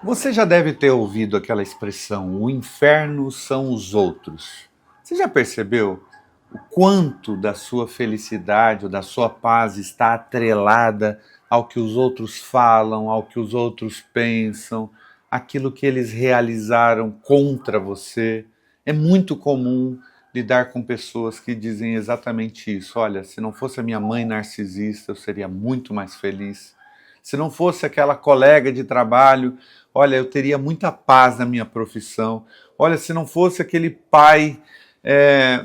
Você já deve ter ouvido aquela expressão, o inferno são os outros. Você já percebeu o quanto da sua felicidade ou da sua paz está atrelada ao que os outros falam, ao que os outros pensam, aquilo que eles realizaram contra você? É muito comum lidar com pessoas que dizem exatamente isso. Olha, se não fosse a minha mãe narcisista, eu seria muito mais feliz. Se não fosse aquela colega de trabalho, olha, eu teria muita paz na minha profissão. Olha, se não fosse aquele pai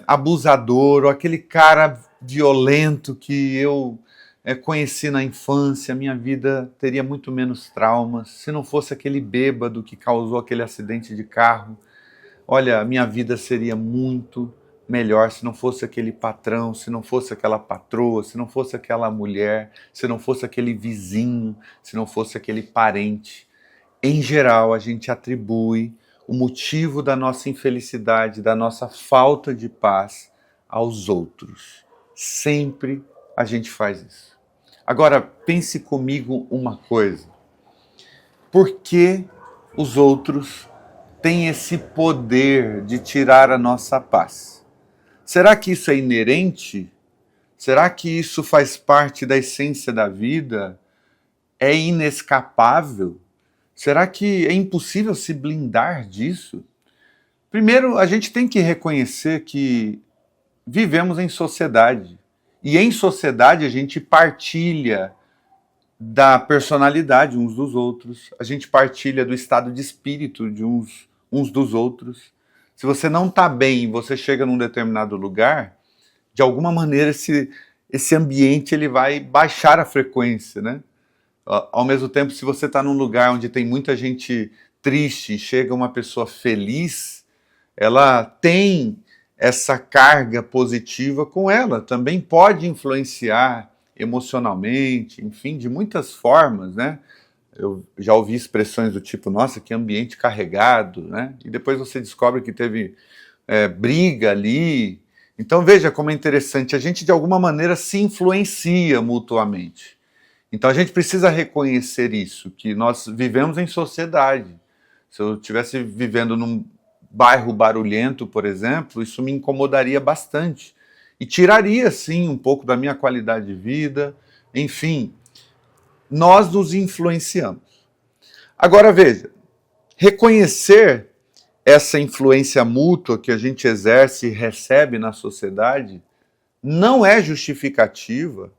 abusador, ou aquele cara violento que eu conheci na infância, minha vida teria muito menos traumas. Se não fosse aquele bêbado que causou aquele acidente de carro, olha, a minha vida seria muito melhor se não fosse aquele patrão, se não fosse aquela patroa, se não fosse aquela mulher, se não fosse aquele vizinho, se não fosse aquele parente. Em geral, a gente atribui o motivo da nossa infelicidade, da nossa falta de paz aos outros. Sempre a gente faz isso. Agora, pense comigo uma coisa. Por que os outros têm esse poder de tirar a nossa paz? Será que isso é inerente? Será que isso faz parte da essência da vida? É inescapável? Será que é impossível se blindar disso? Primeiro, a gente tem que reconhecer que vivemos em sociedade. E em sociedade a gente partilha da personalidade uns dos outros, a gente partilha do estado de espírito de uns dos outros. Se você não está bem e você chega num determinado lugar, de alguma maneira esse ambiente ele vai baixar a frequência, né? Ao mesmo tempo, se você está num lugar onde tem muita gente triste e chega uma pessoa feliz, ela tem essa carga positiva com ela, também pode influenciar emocionalmente, enfim, de muitas formas, né? Eu já ouvi expressões do tipo, nossa, que ambiente carregado, né? E depois você descobre que teve briga ali. Então veja como é interessante, a gente de alguma maneira se influencia mutuamente. Então a gente precisa reconhecer isso, que nós vivemos em sociedade. Se eu estivesse vivendo num bairro barulhento, por exemplo, isso me incomodaria bastante. E tiraria, sim, um pouco da minha qualidade de vida. Enfim, nós nos influenciamos. Agora veja, reconhecer essa influência mútua que a gente exerce e recebe na sociedade não é justificativa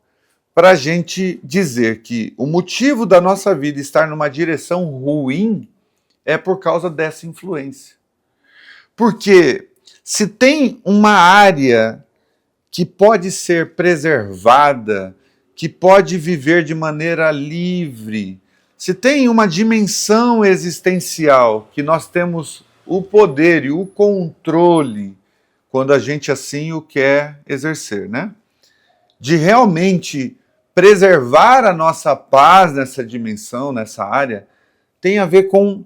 para a gente dizer que o motivo da nossa vida estar numa direção ruim é por causa dessa influência. Porque se tem uma área que pode ser preservada, que pode viver de maneira livre, se tem uma dimensão existencial que nós temos o poder e o controle, quando a gente assim o quer exercer, né? De realmente preservar a nossa paz nessa dimensão, nessa área, tem a ver com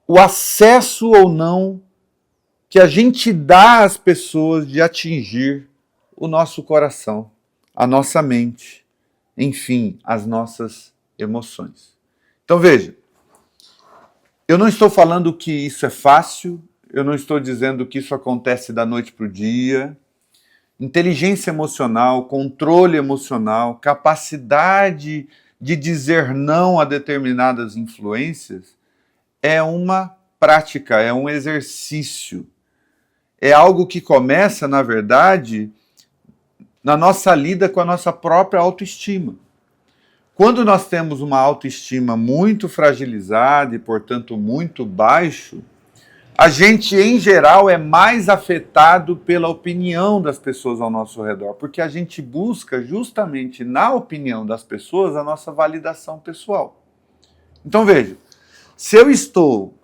o acesso ou não que a gente dá às pessoas de atingir o nosso coração, a nossa mente, enfim, as nossas emoções. Então veja, eu não estou falando que isso é fácil, eu não estou dizendo que isso acontece da noite para o dia. Inteligência emocional, controle emocional, capacidade de dizer não a determinadas influências é uma prática, é um exercício. É algo que começa, na verdade, na nossa lida com a nossa própria autoestima. Quando nós temos uma autoestima muito fragilizada e, portanto, muito baixo, a gente, em geral, é mais afetado pela opinião das pessoas ao nosso redor, porque a gente busca justamente na opinião das pessoas a nossa validação pessoal. Então veja, se eu estou,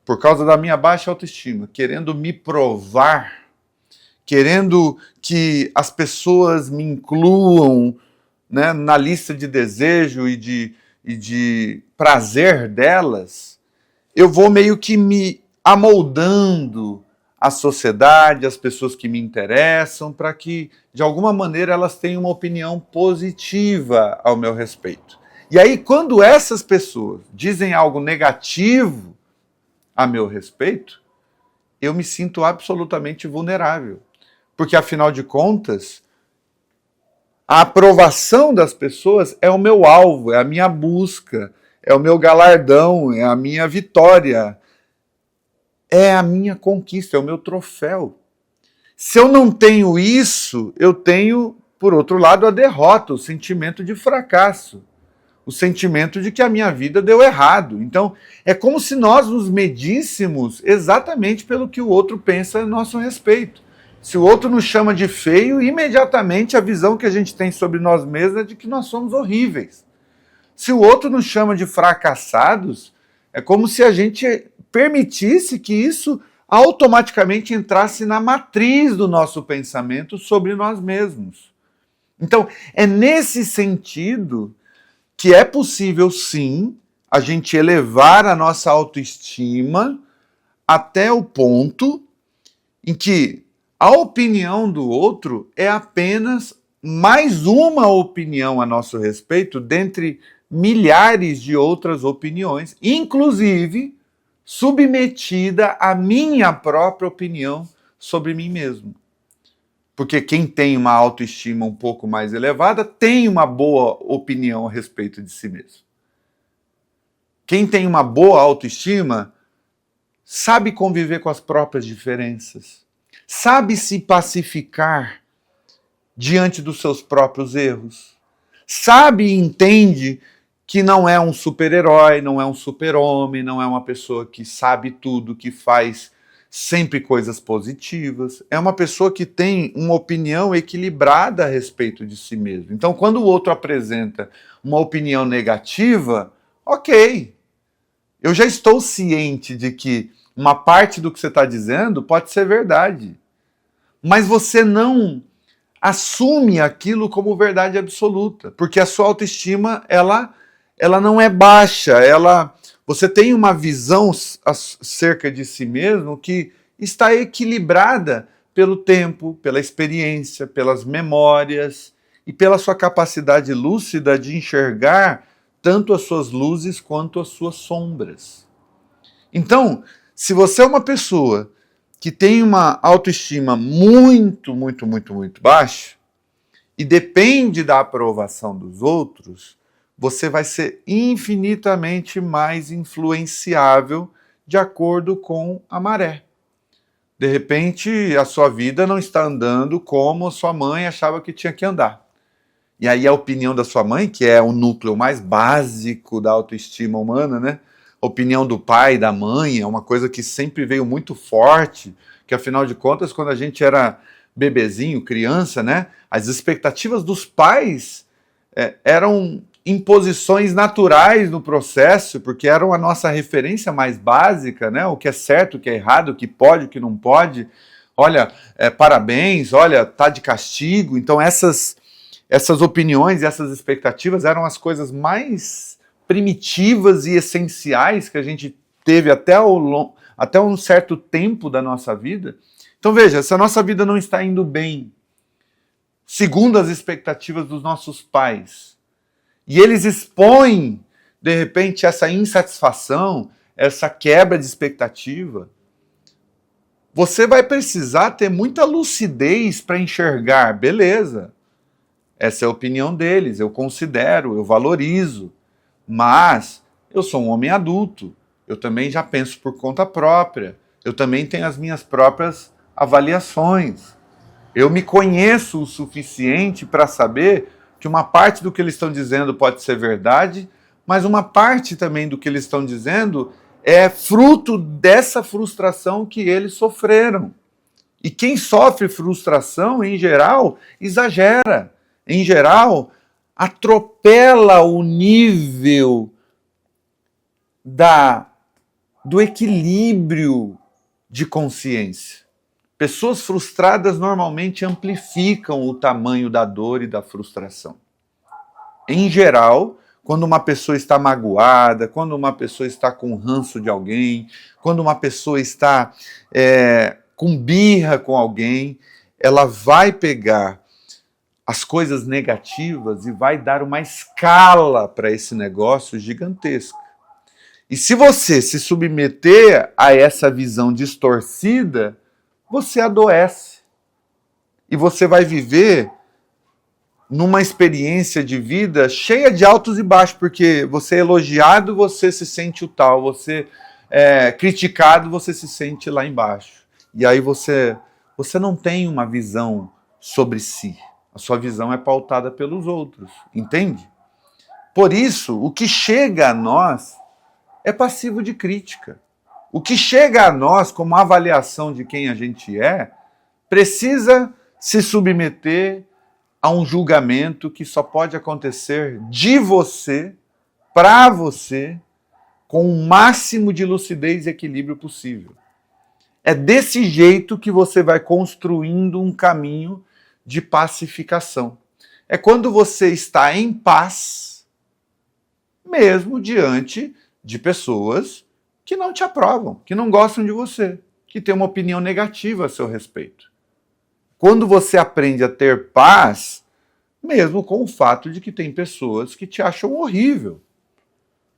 por causa da minha baixa autoestima, querendo me provar, querendo que as pessoas me incluam, né, na lista de desejo e de prazer delas, eu vou meio que me amoldando a sociedade, as pessoas que me interessam, para que, de alguma maneira, elas tenham uma opinião positiva ao meu respeito. E aí, quando essas pessoas dizem algo negativo a meu respeito, eu me sinto absolutamente vulnerável. Porque, afinal de contas, a aprovação das pessoas é o meu alvo, é a minha busca, é o meu galardão, é a minha vitória, é a minha conquista, é o meu troféu. Se eu não tenho isso, eu tenho, por outro lado, a derrota, o sentimento de fracasso, o sentimento de que a minha vida deu errado. Então, é como se nós nos medíssemos exatamente pelo que o outro pensa a nosso respeito. Se o outro nos chama de feio, imediatamente a visão que a gente tem sobre nós mesmos é de que nós somos horríveis. Se o outro nos chama de fracassados, é como se a gente permitisse que isso automaticamente entrasse na matriz do nosso pensamento sobre nós mesmos. Então, é nesse sentido que é possível, sim, a gente elevar a nossa autoestima até o ponto em que a opinião do outro é apenas mais uma opinião a nosso respeito dentre milhares de outras opiniões, inclusive submetida à minha própria opinião sobre mim mesmo. Porque quem tem uma autoestima um pouco mais elevada tem uma boa opinião a respeito de si mesmo. Quem tem uma boa autoestima sabe conviver com as próprias diferenças, sabe se pacificar diante dos seus próprios erros, sabe e entende que não é um super-herói, não é um super-homem, não é uma pessoa que sabe tudo, que faz sempre coisas positivas. É uma pessoa que tem uma opinião equilibrada a respeito de si mesmo. Então, quando o outro apresenta uma opinião negativa, ok. Eu já estou ciente de que uma parte do que você está dizendo pode ser verdade. Mas você não assume aquilo como verdade absoluta, porque a sua autoestima, ela não é baixa, você tem uma visão acerca de si mesmo que está equilibrada pelo tempo, pela experiência, pelas memórias e pela sua capacidade lúcida de enxergar tanto as suas luzes quanto as suas sombras. Então, se você é uma pessoa que tem uma autoestima muito, muito, muito, muito baixa e depende da aprovação dos outros, você vai ser infinitamente mais influenciável de acordo com a maré. De repente, a sua vida não está andando como a sua mãe achava que tinha que andar. E aí a opinião da sua mãe, que é o núcleo mais básico da autoestima humana, né? A opinião do pai e da mãe é uma coisa que sempre veio muito forte, que afinal de contas, quando a gente era bebezinho, criança, né? As expectativas dos pais eram imposições naturais no processo, porque eram a nossa referência mais básica, né? O que é certo, o que é errado, o que pode, o que não pode. Olha, parabéns, olha, tá de castigo. Então essas opiniões e essas expectativas eram as coisas mais primitivas e essenciais que a gente teve até um certo tempo da nossa vida. Então veja, se a nossa vida não está indo bem, segundo as expectativas dos nossos pais, e eles expõem, de repente, essa insatisfação, essa quebra de expectativa, você vai precisar ter muita lucidez para enxergar, beleza, essa é a opinião deles, eu considero, eu valorizo, mas eu sou um homem adulto, eu também já penso por conta própria, eu também tenho as minhas próprias avaliações, eu me conheço o suficiente para saber que uma parte do que eles estão dizendo pode ser verdade, mas uma parte também do que eles estão dizendo é fruto dessa frustração que eles sofreram. E quem sofre frustração, em geral, exagera. Em geral, atropela o nível do equilíbrio de consciência. Pessoas frustradas normalmente amplificam o tamanho da dor e da frustração. Em geral, quando uma pessoa está magoada, quando uma pessoa está com ranço de alguém, quando uma pessoa está com birra com alguém, ela vai pegar as coisas negativas e vai dar uma escala para esse negócio gigantesca. E se você se submeter a essa visão distorcida, você adoece. E você vai viver numa experiência de vida cheia de altos e baixos, porque você é elogiado, você se sente o tal, você é criticado, você se sente lá embaixo. E aí você não tem uma visão sobre si. A sua visão é pautada pelos outros, entende? Por isso, o que chega a nós é passivo de crítica. O que chega a nós como avaliação de quem a gente é, precisa se submeter a um julgamento que só pode acontecer de você, para você, com o máximo de lucidez e equilíbrio possível. É desse jeito que você vai construindo um caminho de pacificação. É quando você está em paz, mesmo diante de pessoas que não te aprovam, que não gostam de você, que têm uma opinião negativa a seu respeito. Quando você aprende a ter paz, mesmo com o fato de que tem pessoas que te acham horrível.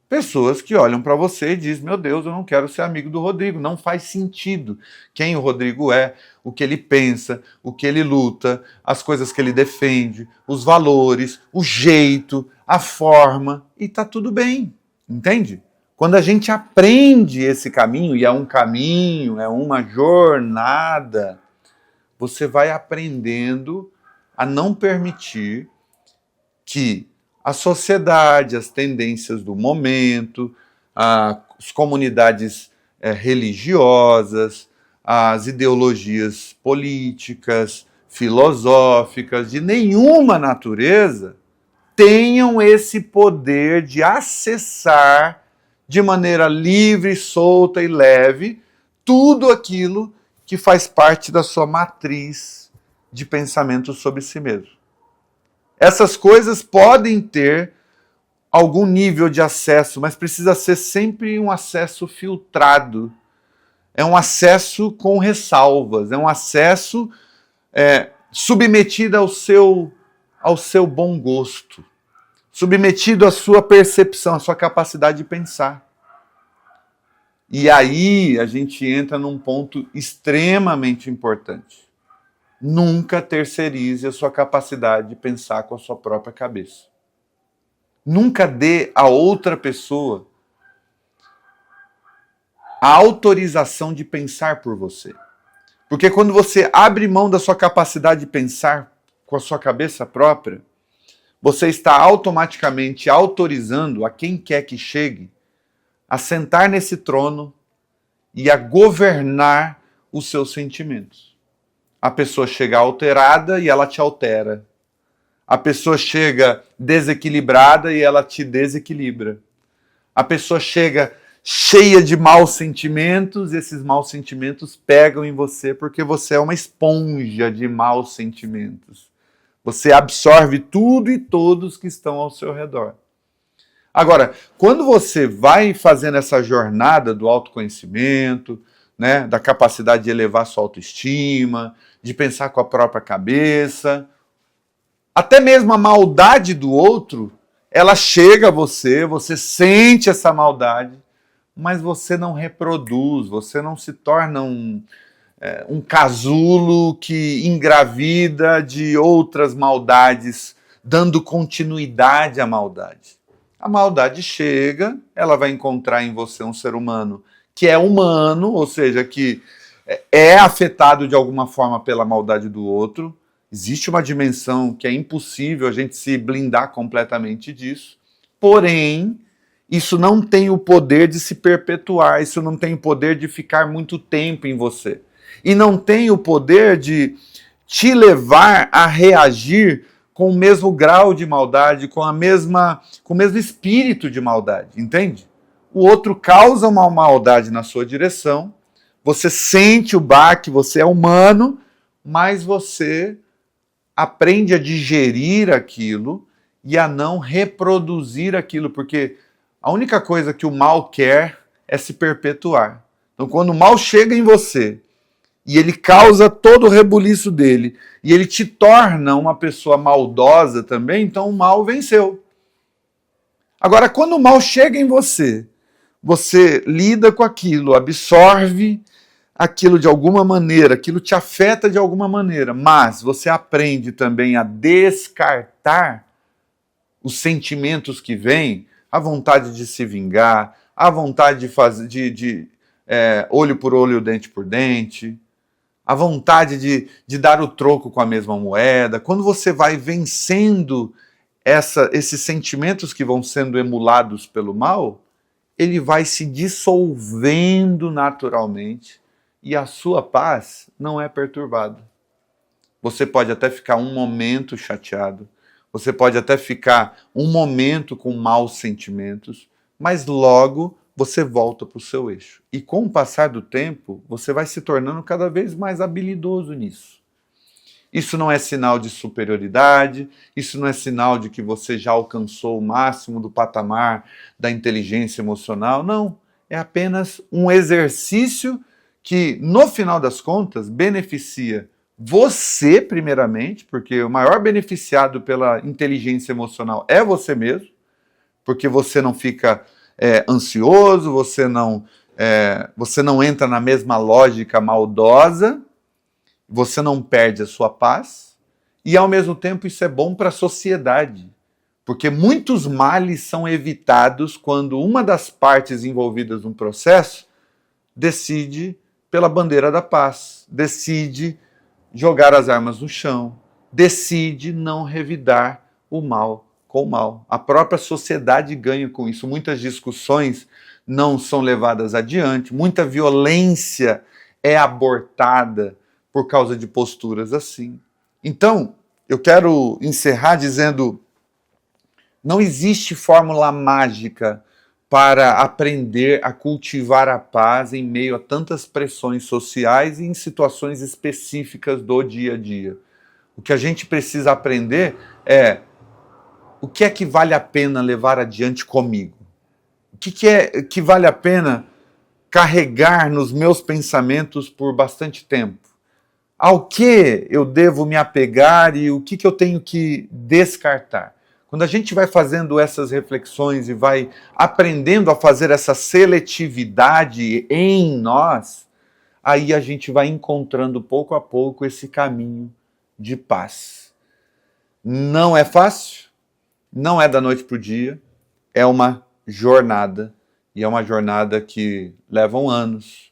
Pessoas que olham para você e dizem, meu Deus, eu não quero ser amigo do Rodrigo. Não faz sentido quem o Rodrigo é, o que ele pensa, o que ele luta, as coisas que ele defende, os valores, o jeito, a forma, e tá tudo bem, entende? Quando a gente aprende esse caminho, e é um caminho, é uma jornada, você vai aprendendo a não permitir que a sociedade, as tendências do momento, as comunidades religiosas, as ideologias políticas, filosóficas, de nenhuma natureza, tenham esse poder de acessar de maneira livre, solta e leve tudo aquilo que faz parte da sua matriz de pensamento sobre si mesmo. Essas coisas podem ter algum nível de acesso, mas precisa ser sempre um acesso filtrado. É um acesso com ressalvas, é um acesso submetido ao seu bom gosto, submetido à sua percepção, à sua capacidade de pensar. E aí a gente entra num ponto extremamente importante. Nunca terceirize a sua capacidade de pensar com a sua própria cabeça. Nunca dê a outra pessoa a autorização de pensar por você. Porque quando você abre mão da sua capacidade de pensar com a sua cabeça própria, você está automaticamente autorizando a quem quer que chegue a sentar nesse trono e a governar os seus sentimentos. A pessoa chega alterada e ela te altera. A pessoa chega desequilibrada e ela te desequilibra. A pessoa chega cheia de maus sentimentos e esses maus sentimentos pegam em você porque você é uma esponja de maus sentimentos. Você absorve tudo e todos que estão ao seu redor. Agora, quando você vai fazendo essa jornada do autoconhecimento, né, da capacidade de elevar sua autoestima, de pensar com a própria cabeça, até mesmo a maldade do outro, ela chega a você, você sente essa maldade, mas você não reproduz, você não se torna um casulo que engravida de outras maldades, dando continuidade à maldade. A maldade chega, ela vai encontrar em você um ser humano que é humano, ou seja, que é afetado de alguma forma pela maldade do outro. Existe uma dimensão que é impossível a gente se blindar completamente disso. Porém, isso não tem o poder de se perpetuar, isso não tem o poder de ficar muito tempo em você. E não tem o poder de te levar a reagir com o mesmo grau de maldade, com o mesmo espírito de maldade, entende? O outro causa uma maldade na sua direção, você sente o baque, você é humano, mas você aprende a digerir aquilo e a não reproduzir aquilo, porque a única coisa que o mal quer é se perpetuar. Então, quando o mal chega em você e ele causa todo o rebuliço dele, e ele te torna uma pessoa maldosa também, então o mal venceu. Agora, quando o mal chega em você, você lida com aquilo, absorve aquilo de alguma maneira, aquilo te afeta de alguma maneira, mas você aprende também a descartar os sentimentos que vêm, a vontade de se vingar, a vontade de fazer olho por olho, dente por dente, a vontade de dar o troco com a mesma moeda. Quando você vai vencendo esses sentimentos que vão sendo emulados pelo mal, ele vai se dissolvendo naturalmente e a sua paz não é perturbada. Você pode até ficar um momento chateado, você pode até ficar um momento com maus sentimentos, mas logo você volta para o seu eixo. E com o passar do tempo, você vai se tornando cada vez mais habilidoso nisso. Isso não é sinal de superioridade, isso não é sinal de que você já alcançou o máximo do patamar da inteligência emocional, não. É apenas um exercício que, no final das contas, beneficia você, primeiramente, porque o maior beneficiado pela inteligência emocional é você mesmo, porque você não fica ansioso, você não entra na mesma lógica maldosa, você não perde a sua paz, e ao mesmo tempo isso é bom para a sociedade, porque muitos males são evitados quando uma das partes envolvidas no processo decide pela bandeira da paz, decide jogar as armas no chão, decide não revidar o mal com o mal. A própria sociedade ganha com isso. Muitas discussões não são levadas adiante, muita violência é abortada por causa de posturas assim. Então, eu quero encerrar dizendo: não existe fórmula mágica para aprender a cultivar a paz em meio a tantas pressões sociais e em situações específicas do dia a dia. O que a gente precisa aprender é o que é que vale a pena levar adiante comigo? O que é que vale a pena carregar nos meus pensamentos por bastante tempo? Ao que eu devo me apegar e o que eu tenho que descartar? Quando a gente vai fazendo essas reflexões e vai aprendendo a fazer essa seletividade em nós, aí a gente vai encontrando pouco a pouco esse caminho de paz. Não é fácil, não é da noite para o dia, é uma jornada, e é uma jornada que leva anos.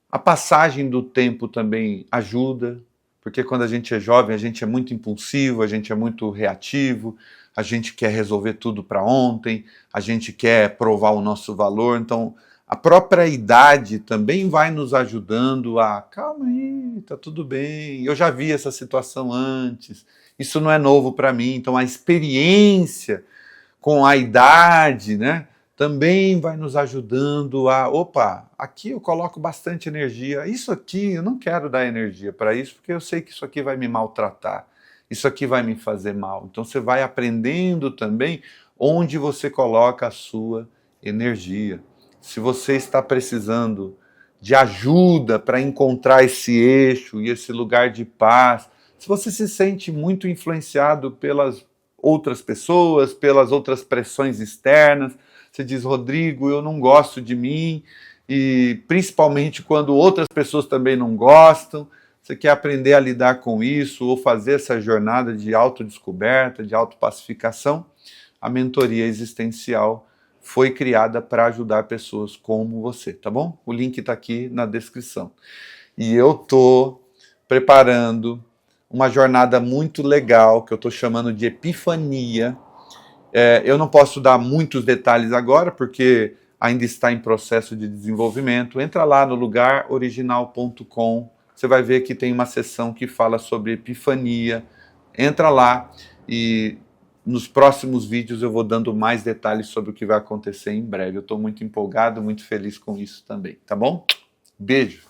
A passagem do tempo também ajuda, porque quando a gente é jovem, a gente é muito impulsivo, a gente é muito reativo, a gente quer resolver tudo para ontem, a gente quer provar o nosso valor. Então, a própria idade também vai nos ajudando a, calma aí, tá tudo bem, eu já vi essa situação antes, isso não é novo para mim. Então, a experiência com a idade, né, também vai nos ajudando a, opa, aqui eu coloco bastante energia, isso aqui eu não quero dar energia para isso, porque eu sei que isso aqui vai me maltratar, isso aqui vai me fazer mal. Então você vai aprendendo também onde você coloca a sua energia. Se você está precisando de ajuda para encontrar esse eixo e esse lugar de paz, se você se sente muito influenciado pelas outras pessoas, pelas outras pressões externas, você diz: Rodrigo, eu não gosto de mim, e principalmente quando outras pessoas também não gostam, você quer aprender a lidar com isso ou fazer essa jornada de autodescoberta, de autopacificação, a mentoria existencial foi criada para ajudar pessoas como você, tá bom? O link está aqui na descrição. E eu estou preparando uma jornada muito legal, que eu estou chamando de Epifania. Eu não posso dar muitos detalhes agora, porque ainda está em processo de desenvolvimento. Entra lá no lugaroriginal.com, você vai ver que tem uma seção que fala sobre Epifania. Entra lá e nos próximos vídeos eu vou dando mais detalhes sobre o que vai acontecer em breve. Eu estou muito empolgado, muito feliz com isso também, tá bom? Beijo!